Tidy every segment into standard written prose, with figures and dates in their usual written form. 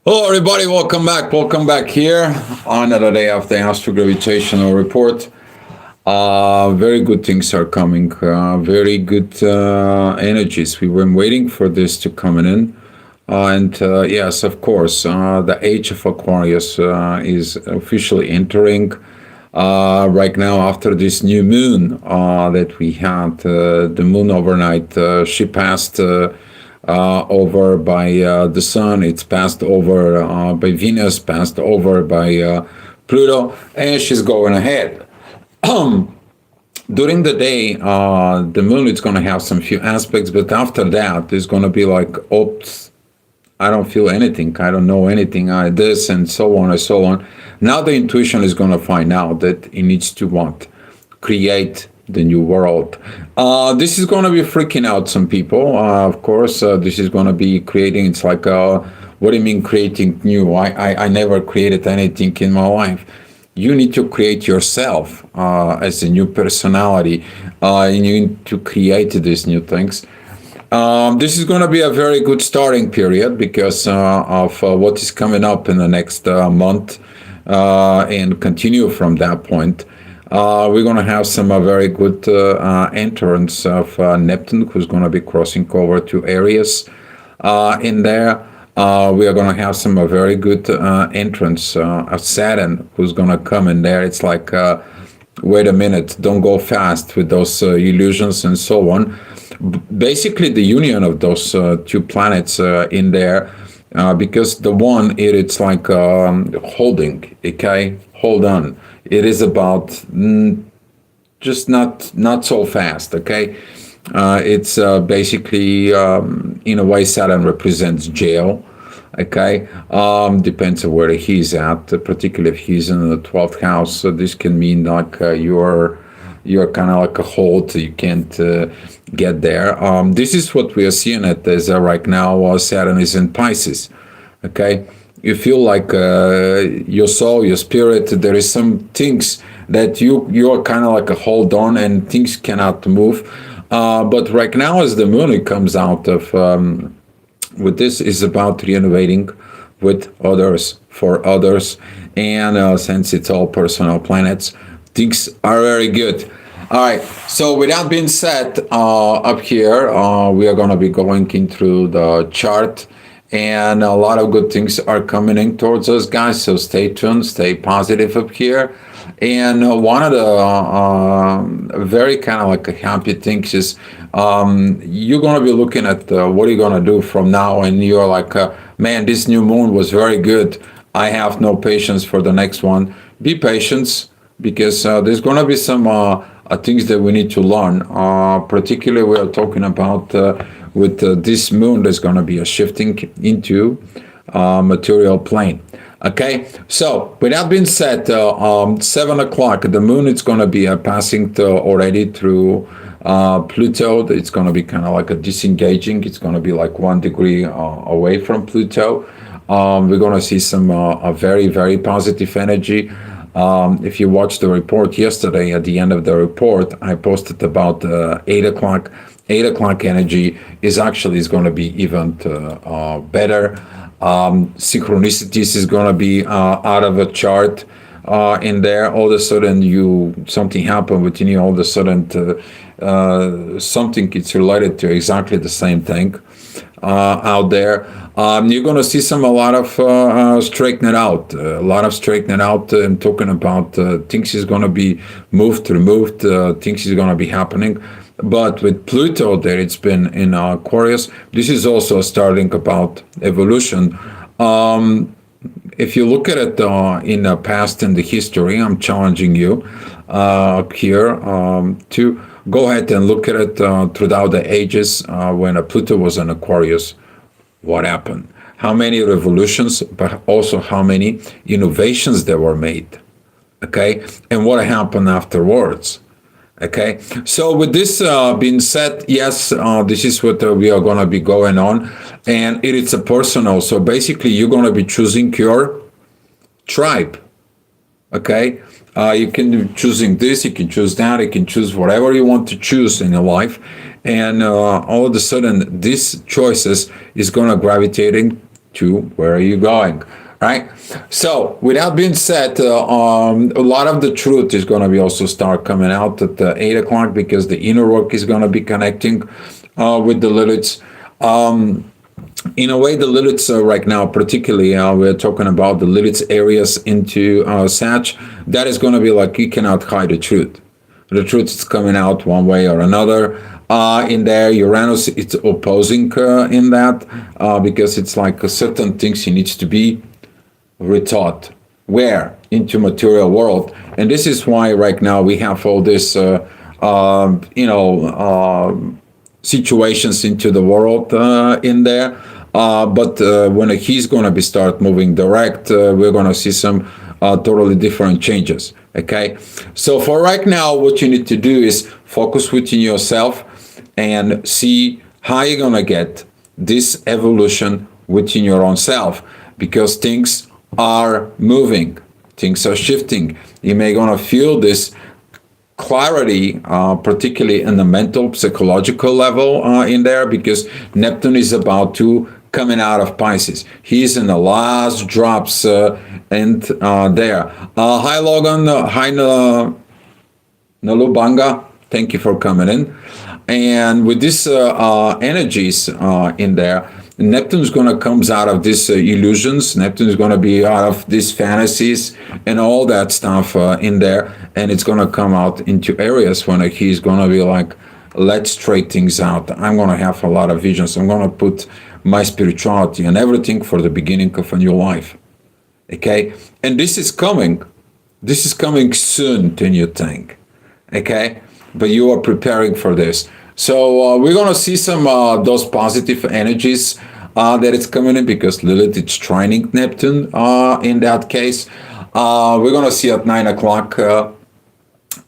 Hello, everybody. Welcome back. Welcome back here on another day of the Astro Gravitational Report. Very good things are coming. Very good energies. We've been waiting for this to come in. And yes, of course, the age of Aquarius is officially entering right now after this new moon that we had. The moon overnight, she passed. Over by the Sun, it's passed over by Venus, passed over by Pluto, and she's going ahead. During the day, the Moon is going to have some few aspects, but after that, there's going to be like, oops, I don't feel anything, I don't know anything, this and so on and so on. Now the intuition is going to find out that it needs to what? Create the new world. This is going to be freaking out some people. Of course, this is going to be creating. It's like, what do you mean creating new? I never created anything in my life. You need to create yourself as a new personality. You need to create these new things. This is going to be a very good starting period because of what is coming up in the next month and continue from that point. We're going to have some very good entrance of Neptune, who's going to be crossing over to Aries in there. We are going to have some very good entrance of Saturn, who's going to come in there. It's like, wait a minute, don't go fast with those illusions and so on. Basically, the union of those two planets in there, because the one, it's like holding, okay? Hold on. It is about just not so fast, okay? It's basically, in a way, Saturn represents jail, okay? Depends on where he's at, particularly if he's in the 12th house. So this can mean like you're kind of like a hold, you can't get there. This is what we are seeing it as right now. Saturn is in Pisces, okay? You feel like your soul, your spirit, there is some things that you are kind of like a hold on and things cannot move. But right now as the moon, it comes out of, with this is about renovating with others, for others. And since it's all personal planets, things are very good. All right, so with that being said, up here, we are going to be going into the chart. And a lot of good things are coming in towards us, guys. So stay tuned, stay positive up here. And one of the very kind of like a happy things is you're going to be looking at what are you going to do from now. And you're like, man, this new moon was very good. I have no patience for the next one. Be patient because there's going to be some things that we need to learn. Particularly, we are talking about with this moon, there's going to be a shifting into material plane. Okay, so with that being said, 7 o'clock, the moon is going to be passing already through Pluto. It's going to be kind of like a disengaging. It's going to be like 1 degree away from Pluto. We're going to see some a very, very positive energy. If you watched the report yesterday, at the end of the report, I posted about 8 o'clock. 8 o'clock energy is going to be even better. Synchronicities is going to be out of a chart in there. All of a sudden, something happened within you. All of a sudden, something it's related to exactly the same thing out there. You're going to see a lot of straightening out. A lot of straightening out. I'm talking about things is going to be moved, removed. Things is going to be happening. But with Pluto there, it's been in Aquarius. This is also starting about evolution. If you look at it in the past and the history, I'm challenging you here to go ahead and look at it throughout the ages when Pluto was in Aquarius. What happened? How many revolutions, but also how many innovations that were made. Okay, and what happened afterwards. Okay, so with this being said, yes, this is what we are going to be going on, and it is a personal. So basically, you're going to be choosing your tribe. Okay, you can be choosing this, you can choose that, you can choose whatever you want to choose in your life, and all of a sudden, these choices is going to gravitating to where are you going, right? So with that being said, a lot of the truth is going to be also start coming out at 8 o'clock, because the inner work is going to be connecting with the Liliths. In a way, the Liliths right now, particularly, we're talking about the Liliths areas into Sag. That is going to be like, you cannot hide the truth. The truth is coming out one way or another. In there, Uranus, it's opposing in that, because it's like certain things he needs to be retaught. Where? Into material world. And this is why right now we have all this, situations into the world in there. But when he's going to be start moving direct, we're going to see some totally different changes. Okay. So for right now, what you need to do is focus within yourself and see how you're going to get this evolution within your own self, because things are moving, things are shifting. You may going to feel this clarity, particularly in the mental, psychological level in there, because Neptune is about to coming out of Pisces. He's in the last drops and there. Hi Logan, hi Nalubanga, thank you for coming in. And with these energies in there, Neptune's going to comes out of these illusions. Neptune's going to be out of these fantasies and all that stuff in there, and it's going to come out into areas when he's going to be like, let's straight things out. I'm going to have a lot of visions. I'm going to put my spirituality and everything for the beginning of a new life. Okay, and this is coming. This is coming soon than you think. Okay, but you are preparing for this. So we're going to see some those positive energies that it's coming in, because Lilith is trining Neptune in that case. We're going to see at 9 o'clock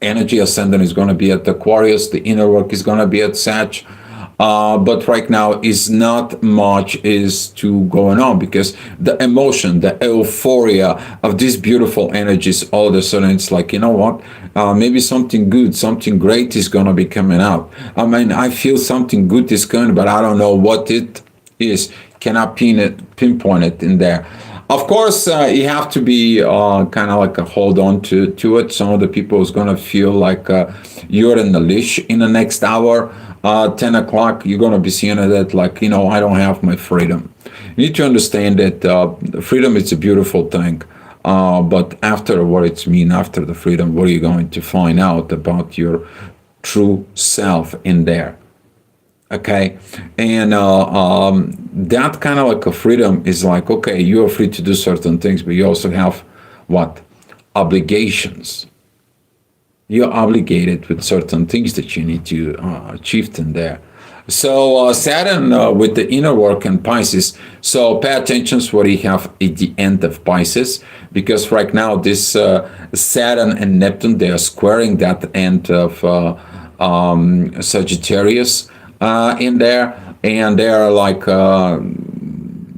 energy ascendant is going to be at Aquarius. The inner work is going to be at Sag. But right now is not much is to going on, because the emotion, the euphoria of these beautiful energies, all of a sudden it's like, you know what, maybe something good, something great is going to be coming out. I mean, I feel something good is coming, but I don't know what it is. Cannot pinpoint it in there. Of course, you have to be kind of like a hold on to it. Some of the people is going to feel like you're in the leash in the next hour. 10 o'clock, you're going to be seeing that like, I don't have my freedom. You need to understand that freedom is a beautiful thing. But after what it's mean, after the freedom, what are you going to find out about your true self in there? Okay, and that kind of like a freedom is like, okay, you are free to do certain things, but you also have what? Obligations. You're obligated with certain things that you need to achieve in there. So Saturn with the inner work in Pisces. So pay attention to what you have at the end of Pisces, because right now this Saturn and Neptune, they are squaring that end of Sagittarius in there, and they are like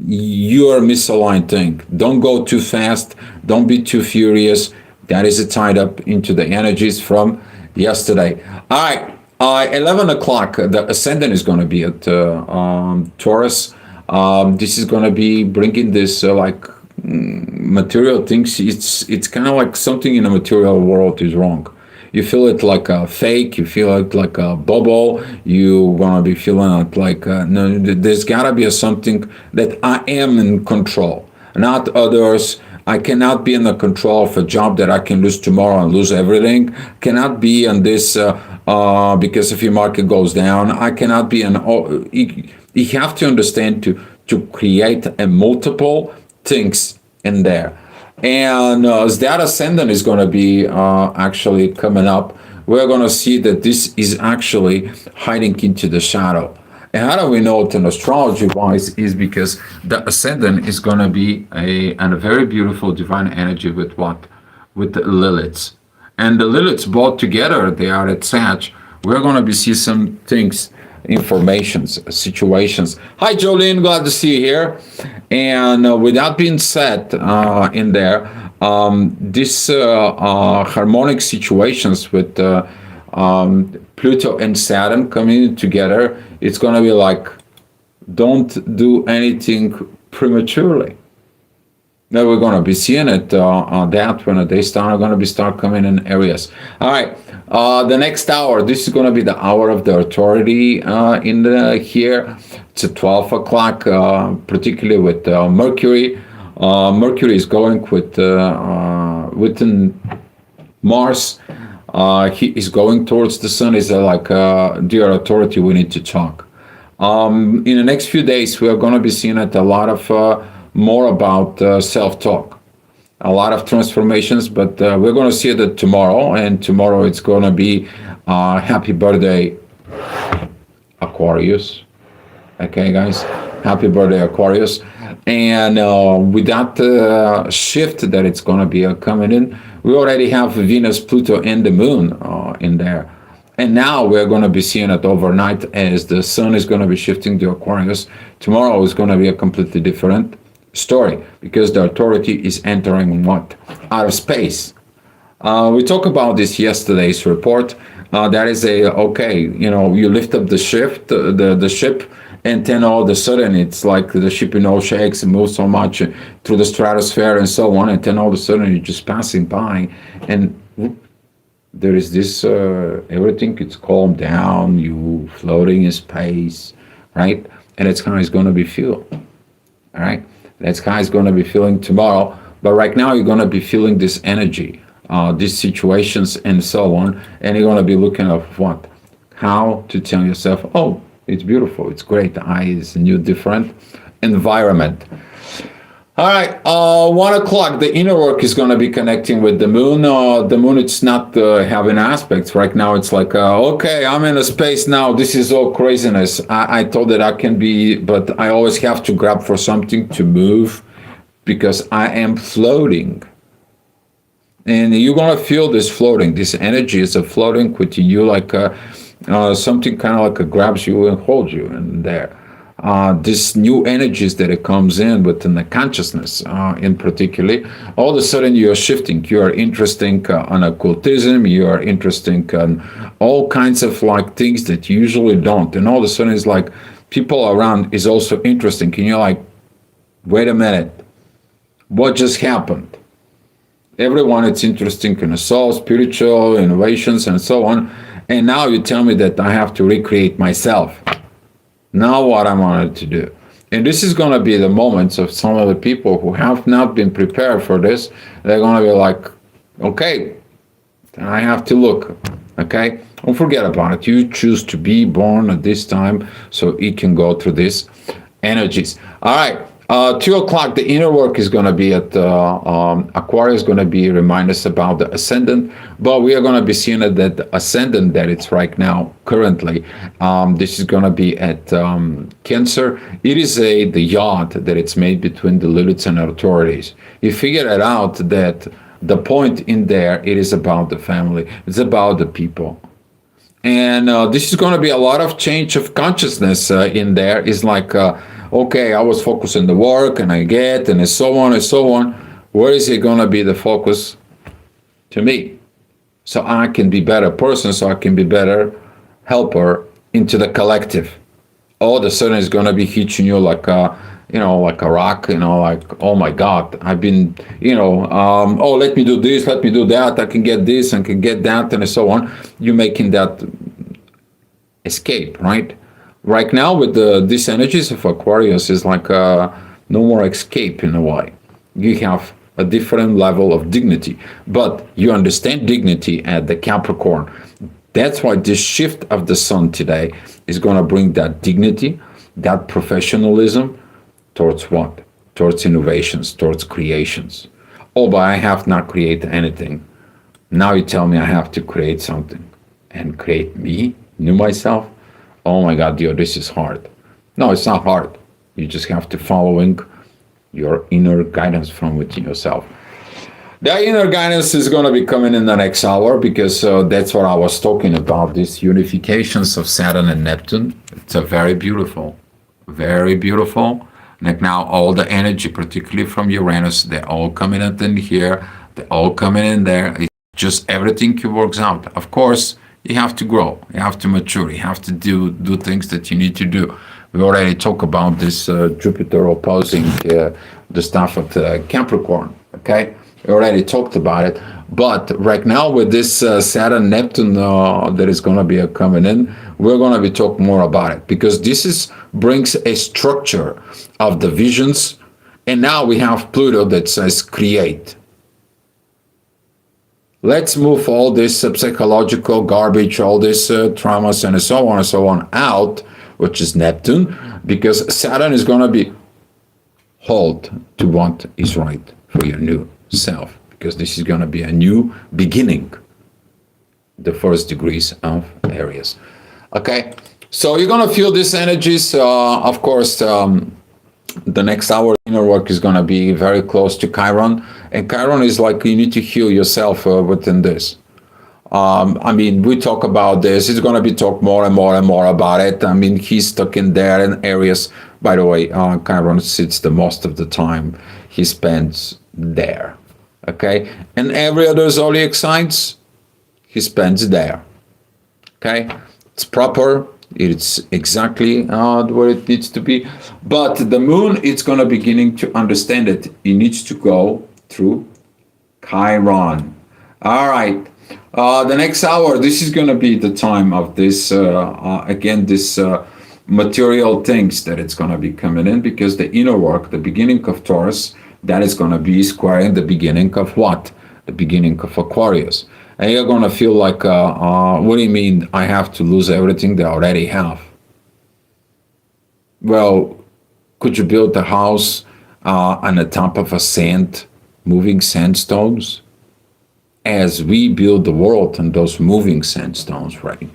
you're misaligned thing. Don't go too fast. Don't be too furious. That is tied up into the energies from yesterday. All right. 11 o'clock, the ascendant is going to be at Taurus. This is going to be bringing this material things. It's kind of like something in the material world is wrong. You feel it like a fake. You feel it like a bubble. You're going to be feeling it like, no, there's got to be something that I am in control, not others. I cannot be in the control of a job that I can lose tomorrow and lose everything. Cannot be in this because if your market goes down. I cannot be in. You have to understand to create a multiple things in there. And as that ascendant is going to be actually coming up, we're going to see that this is actually hiding into the shadow. And how do we know it in astrology wise is because the ascendant is going to be a very beautiful divine energy with what? With the Liliths. And the Liliths both together, they are at Sag. We're going to be see some things, informations, situations. Hi, Jolene, glad to see you here. And with that being said in there, this harmonic situations with Pluto and Saturn coming together, it's going to be like, don't do anything prematurely. Now we're going to be seeing it on that when they start going to be start coming in areas. All right, the next hour. This is going to be the hour of the authority in the here. It's at 12 o'clock, particularly with Mercury. Mercury is going within Mars. He is going towards the sun. Is like dear authority, we need to talk. In the next few days, we are going to be seeing it a lot of more about self-talk, a lot of transformations. But we're going to see it tomorrow, and tomorrow it's going to be happy birthday, Aquarius. Okay, guys, happy birthday, Aquarius. And with that shift that it's going to be coming in, we already have Venus, Pluto, and the Moon in there. And now we're going to be seeing it overnight as the sun is going to be shifting to Aquarius. Tomorrow is going to be a completely different story because the authority is entering what? Outer space. We talked about this yesterday's report. That is you lift up the ship, and then all of a sudden it's like the ship shakes and moves so much through the stratosphere and so on, and then all of a sudden you're just passing by, and there is this everything it's calmed down, you floating in space, right? And it's how it's going to be feel. All right, that's how it's going to be feeling tomorrow. But right now you're going to be feeling this energy, these situations and so on, and you're going to be looking at what, how to tell yourself, oh, it's beautiful, it's great, it's a new different environment. All right, 1 o'clock, the inner work is going to be connecting with the moon. The moon, it's not having aspects. Right now, it's like, okay, I'm in a space now. This is all craziness. I thought that I can be, but I always have to grab for something to move because I am floating. And you're going to feel this floating. This energy is a floating with you like something kind of like grabs you and holds you in there. This new energies that it comes in within the consciousness in particular, all of a sudden you are shifting. You are interested on occultism, you are interested on all kinds of like things that you usually don't. And all of a sudden it's like people around is also interesting. And you're like, wait a minute, what just happened? Everyone is interesting in the soul, spiritual innovations and so on. And now you tell me that I have to recreate myself. Now what I wanted to do. And this is going to be the moments of some of the people who have not been prepared for this. They're going to be like, okay, I have to look. Okay, don't forget about it. You choose to be born at this time so it can go through these energies. All right. 2 o'clock, the inner work is going to be at Aquarius, going to be remind us about the ascendant, but we are going to be seeing that the ascendant that it's right now, currently, this is going to be at Cancer. It is the yacht that it's made between the Liliths and authorities. You figure it out that the point in there, it is about the family. It's about the people. And this is going to be a lot of change of consciousness in there. It's like, okay, I was focused on the work and I get and so on and so on. Where is it going to be the focus to me? So I can be better person, so I can be better helper into the collective. All of a sudden it's going to be hitting you like a, like a rock, like, oh my God, I've been, oh, let me do this, let me do that, I can get this, I can get that, and so on. You're making that escape, right? Right now with these energies of Aquarius is like no more escape in a way. You have a different level of dignity, but you understand dignity at the Capricorn. That's why this shift of the sun today is going to bring that dignity, that professionalism, towards what? Towards innovations, towards creations. Oh, but I have not created anything. Now you tell me I have to create something and create me, new myself. Oh my God, dear, this is hard. No, it's not hard. You just have to following your inner guidance from within yourself. The inner guidance is going to be coming in the next hour because that's what I was talking about, these unifications of Saturn and Neptune. It's a very beautiful, very beautiful. Like now all the energy, particularly from Uranus, they're all coming in here, they're all coming in there. It's just everything works out. Of course, You have to grow. You have to mature. You have to do things that you need to do. We already talked about this Jupiter opposing the stuff at Capricorn. Okay, we already talked about it. But right now with this Saturn Neptune that is going to be coming in, we're going to be talking more about it because this is brings a structure of the visions, and now we have Pluto that says create. Let's move all this psychological garbage, all this traumas and so on out, which is Neptune, because Saturn is going to be hold to what is right for your new self, because this is going to be a new beginning, the first degrees of Aries. Okay, so you're going to feel these energies. Of course, the next hour inner work is going to be very close to Chiron, and Chiron is like you need to heal yourself within this. I mean, we talk about this. It's going to be talk more and more and more about it. I mean, he's stuck in there in areas. By the way, Chiron sits the most of the time. He spends there. Okay, and every other zodiac signs, he spends there. Okay, it's proper. It's exactly where it needs to be. But the moon, it's going to beginning to understand it. It needs to go through Chiron. All right. The next hour, this is going to be the time of this, again, this material things that it's going to be coming in, because the inner work, the beginning of Taurus, that is going to be squaring the beginning of what? The beginning of Aquarius. And you're going to feel like, what do you mean I have to lose everything that I already have? Well, could you build a house on the top of a sand, moving sandstones? As we build the world on those moving sandstones, right?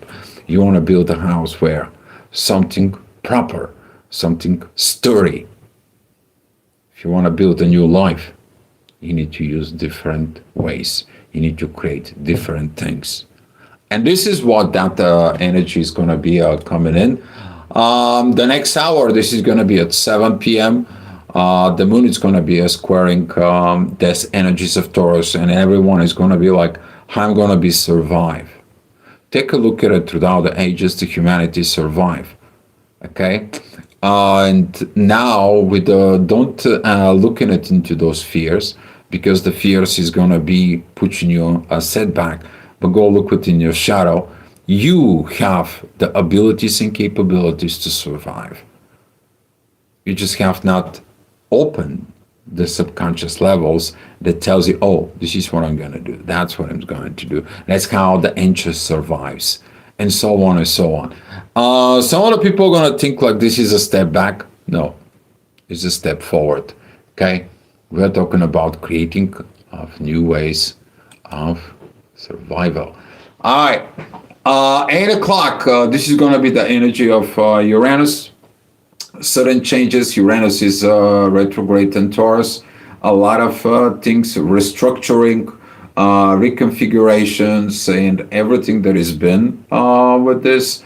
You want to build a house where something proper, something sturdy. If you want to build a new life, you need to use different ways. You need to create different things. And this is what that energy is going to be coming in. The next hour, this is going to be at 7 p.m. The moon is going to be squaring these energies of Taurus, and everyone is going to be like, I'm going to be survive. Take a look at it throughout the ages, the humanity survive. Okay? And now with the, don't look at it into those fears, because the fears is going to be pushing you a setback, but go look within your shadow. You have the abilities and capabilities to survive. You just have not open the subconscious levels that tells you, oh, this is what I'm going to do. That's what I'm going to do. That's how the ancient survives, and so on and so on. Some other people are going to think like this is a step back. No, it's a step forward. Okay, we're talking about creating of new ways of survival. All right, 8 o'clock. This is going to be the energy of Uranus. Sudden changes. Uranus is retrograde in Taurus. A lot of things, restructuring, reconfigurations, and everything that has been with this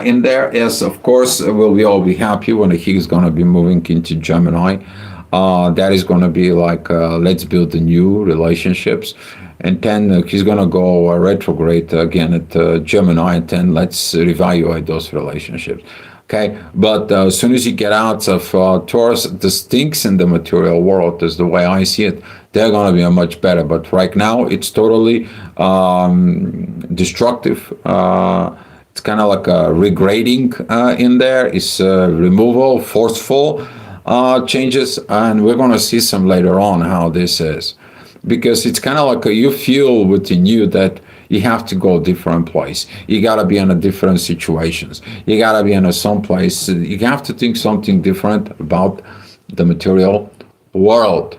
in there. Yes, of course, we'll all be happy when he is going to be moving into Gemini. That is going to be like, let's build the new relationships. And then he's going to go retrograde again at Gemini, and then let's reevaluate those relationships. Okay, but as soon as you get out of Taurus, the stinks in the material world is the way I see it. They're going to be much better. But right now, it's totally destructive. It's kind of like a regrading in there. It's removal, forceful changes. And we're going to see some later on how this is. Because it's kind of like you feel within you that you have to go different place. You got to be in a different situations. You got to be in some place. You have to think something different about the material world.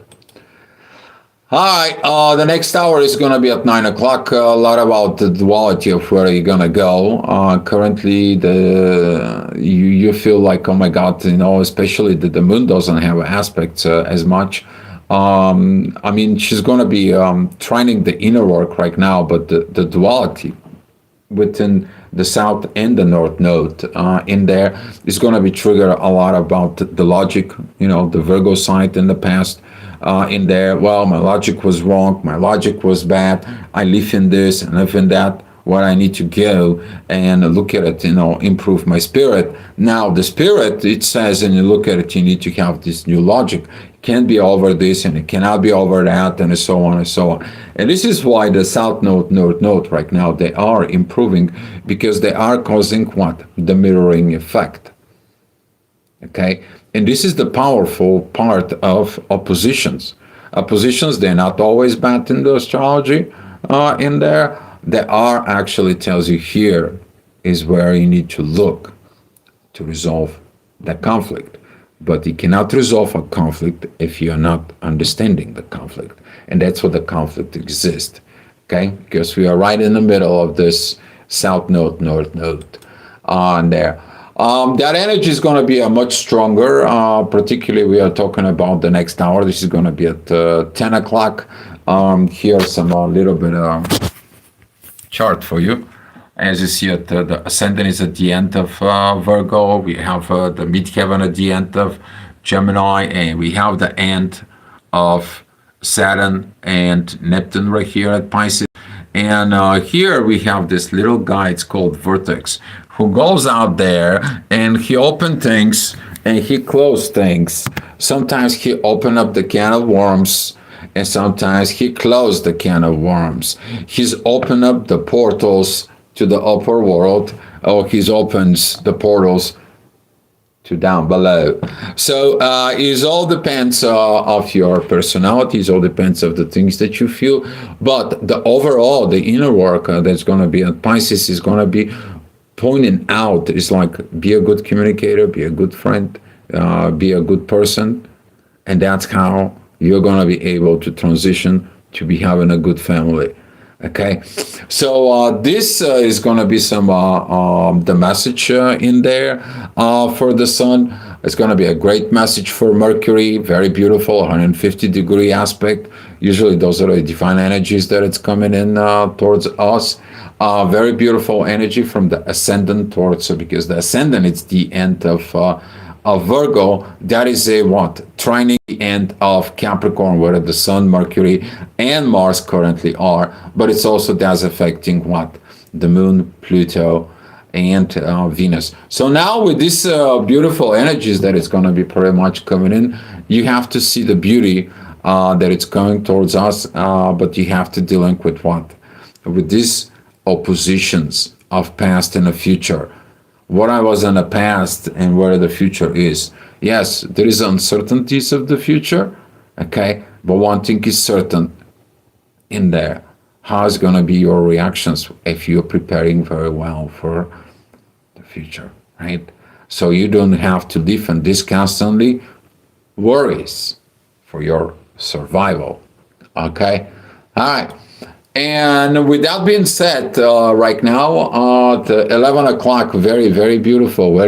All right, the next hour is going to be at 9 o'clock. A lot about the duality of where you're going to go. Currently, you feel like, oh my God, especially that the moon doesn't have aspects as much. I mean, she's going to be training the inner work right now, but the duality within the south and the north node in there is going to be trigger a lot about the logic, the Virgo side in the past in there. Well, my logic was wrong. My logic was bad. I live in this and live in that. where I need to go and look at it, improve my spirit. Now, the spirit, it says, and you look at it, you need to have this new logic. It can't be over this and it cannot be over that, and so on and so on. And this is why the South Node, North Node right now, they are improving, because they are causing what? The mirroring effect. Okay? And this is the powerful part of oppositions. Oppositions, they're not always bad in the astrology in there. They are actually tells you here is where you need to look to resolve the conflict. But you cannot resolve a conflict if you're not understanding the conflict. And that's what the conflict exists. Okay? Because we are right in the middle of this South Node, North Node on there. That energy is going to be a much stronger, particularly we are talking about the next hour. This is going to be at 10 o'clock. Here's some little bit chart for you. As you see, the ascendant is at the end of Virgo. We have the midheaven at the end of Gemini, and we have the end of Saturn and Neptune right here at Pisces. And here we have this little guy, it's called Vertex, who goes out there and he opens things and he closes things. Sometimes he opens up the can of worms, and sometimes he closed the can of worms. He's opened up the portals to the upper world, or he opens the portals to down below. So it all depends of your personality. It all depends of the things that you feel. But the overall, the inner work that's going to be at Pisces is going to be pointing out. It's like, be a good communicator, be a good friend, be a good person, and that's how you're going to be able to transition to be having a good family. Okay, so this is going to be some the message in there for the sun. It's going to be a great message for Mercury, very beautiful, 150-degree aspect. Usually those are the divine energies that it's coming in towards us. Very beautiful energy from the ascendant towards, because the ascendant is the end of Virgo. That is a what? Trining the end of Capricorn, where the Sun, Mercury, and Mars currently are. But it's also that's affecting what? The Moon, Pluto, and Venus. So now with these beautiful energies that it's going to be pretty much coming in, you have to see the beauty that it's coming towards us. But you have to deal with what? With these oppositions of past and the future. What I was in the past and where the future is. Yes, there is uncertainties of the future, okay? But one thing is certain in there. How is going to be your reactions if you're preparing very well for the future, right? So you don't have to live in this constantly worries for your survival, okay? All right. And with that being said, right now, at 11 o'clock, very, very beautiful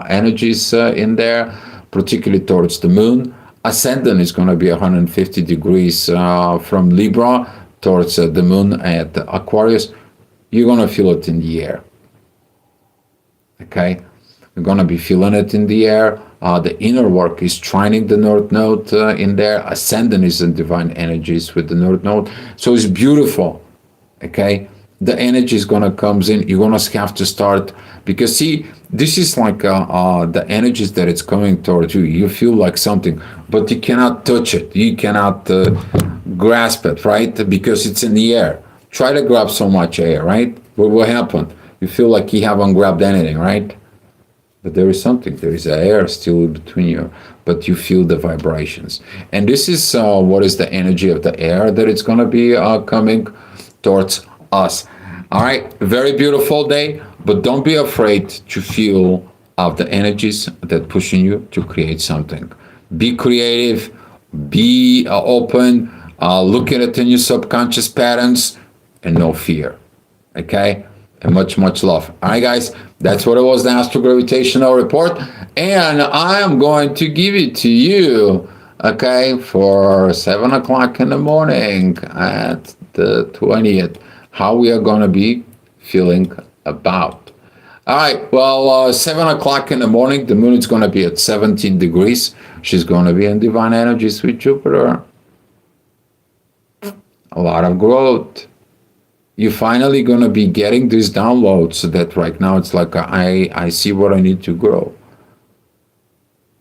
energies in there, particularly towards the moon. Ascendant is going to be 150 degrees from Libra towards the moon at Aquarius. You're going to feel it in the air. Okay? You're going to be feeling it in the air. The inner work is trining the North Node in there. Ascendant is in divine energies with the North Node. So it's beautiful, okay? The energy is going to come in. You're going to have to start, because see, this is like the energies that it's coming towards you. You feel like something, but you cannot touch it. You cannot grasp it, right? Because it's in the air. Try to grab so much air, right? What will happen? You feel like you haven't grabbed anything, right? But there is something, there is air still between you, but you feel the vibrations. And this is what is the energy of the air that it's going to be coming towards us. All right, very beautiful day, but don't be afraid to feel of the energies that pushing you to create something. Be creative, be open, look at it in your subconscious patterns, and no fear, okay? And much, much love. All right, guys, that's what it was, the Astro-Gravitational Report. And I am going to give it to you, okay, for 7 o'clock in the morning at the 20th, how we are going to be feeling about. All right, well, 7 o'clock in the morning, the moon is going to be at 17 degrees. She's going to be in divine energies with Jupiter. A lot of growth. You're finally going to be getting these downloads so that right now it's like I see what I need to grow.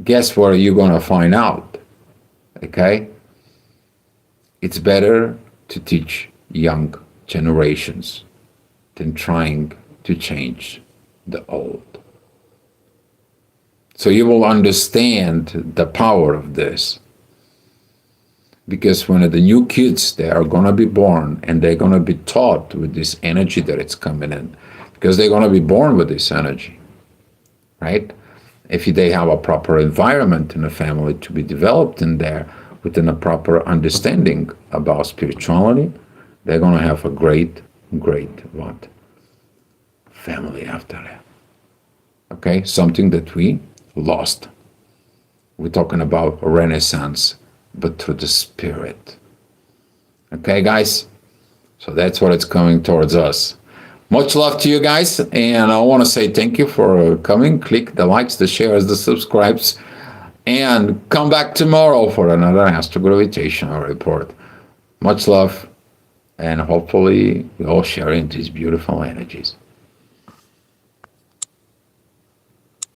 Guess what you're going to find out? Okay? It's better to teach young generations than trying to change the old. So you will understand the power of this. Because when the new kids, they are going to be born and they're going to be taught with this energy that it's coming in. Because they're going to be born with this energy, right? If they have a proper environment in the family to be developed in there within a proper understanding about spirituality, they're going to have a great, great what? Family after that. Okay? Something that we lost. We're talking about a renaissance, but through the spirit. Okay, guys? So that's what it's coming towards us. Much love to you guys, and I want to say thank you for coming. Click the likes, the shares, the subscribes, and come back tomorrow for another astrogravitational report. Much love, and hopefully we all sharing these beautiful energies.